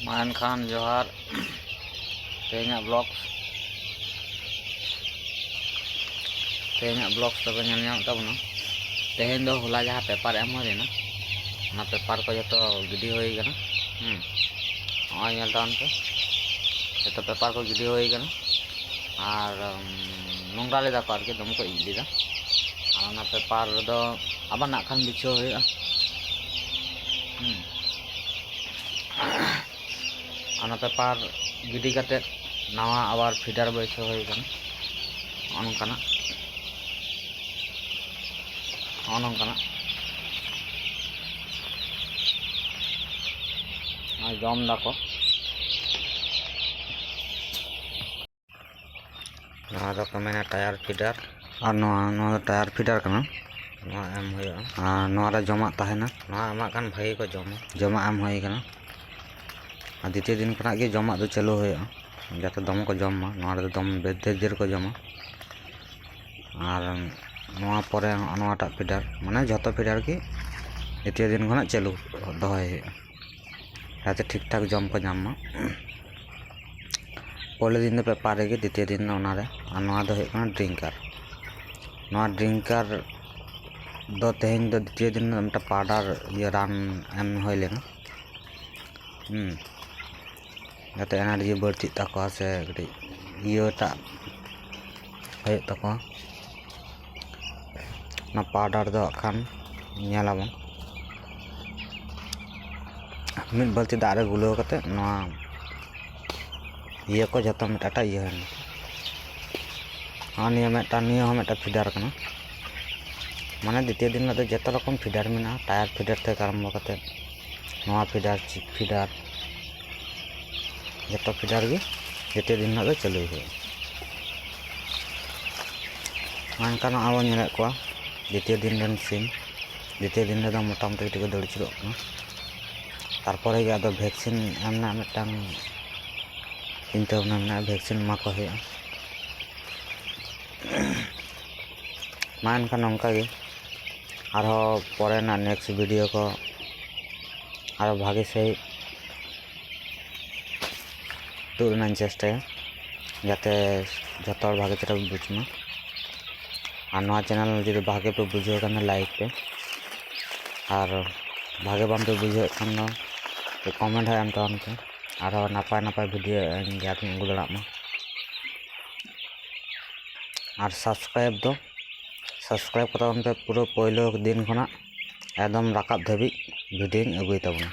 मान खान जोहार तेना ब्लॉग्स तब तबना तेहन दो होला जहाँ पेपर एम होना ना पेपर को जो गिडी होना पे जो पेपर को गिडी होना और नोंगरा लेदा को आरके दम को इलेदा और पेपर दो अब ना खान बिछो पेपर गिडी करते नवा आबार फिडर बैठो होना जम दाको मेना टायर फिडर और टायर फिडर जमा तहना एम भाई को जमा एम होना द्वितीय दिन खना जमा दो चालू होगा जाते दम को जमा दम देर को जमा और पर फिडर माने जो फिडर की द्वितीय दिन खना चालू दहे जाते ठीक ठाक जम को नाम पहले दिन दो पेपर रे द्वितीय दिन ड्रिंकार ड्रिंकार दो तेहन दो द्वितीय दिन पाउडर ये रान एम हो लेना जाते एनार्जी बढ़ती तक से इटा हो पाउडर दो खान नेलाबन मिड बाल्टी दारे गुलो करते ये को जो मिटा ये मिटा फिडर करना माने द्वितीय दिन में जो रकम फिडर में टायर फिडर थे आरम्भ करते फिडर चिक फिडर जो फिडर के द्वितीय दिन में चालू होना अब नेल को द्वितीय दिन सीम द्वितीय दिन में मोटामुटी को दौड़ चुड़ोना तारपर अब वैक्सीन एमना मिटन चिंता भावना वैक्सीन मा को नौका परे नेक्स्ट वीडियो को और भागे सही तुरना चेष्टा जाते जो भागे चेहरा बुझमा और चैनल जो भागे पे बुझे लाइक पे और भागे बाम पे बुझे खान कमेंट है एम तहन पे और नपाय नपाय वीडियो अगू दाड़ा और सब्सक्राइब करते पे पूरा पहले दिन खना एकदम राकाब धाबी वीडियो अगुई तबना।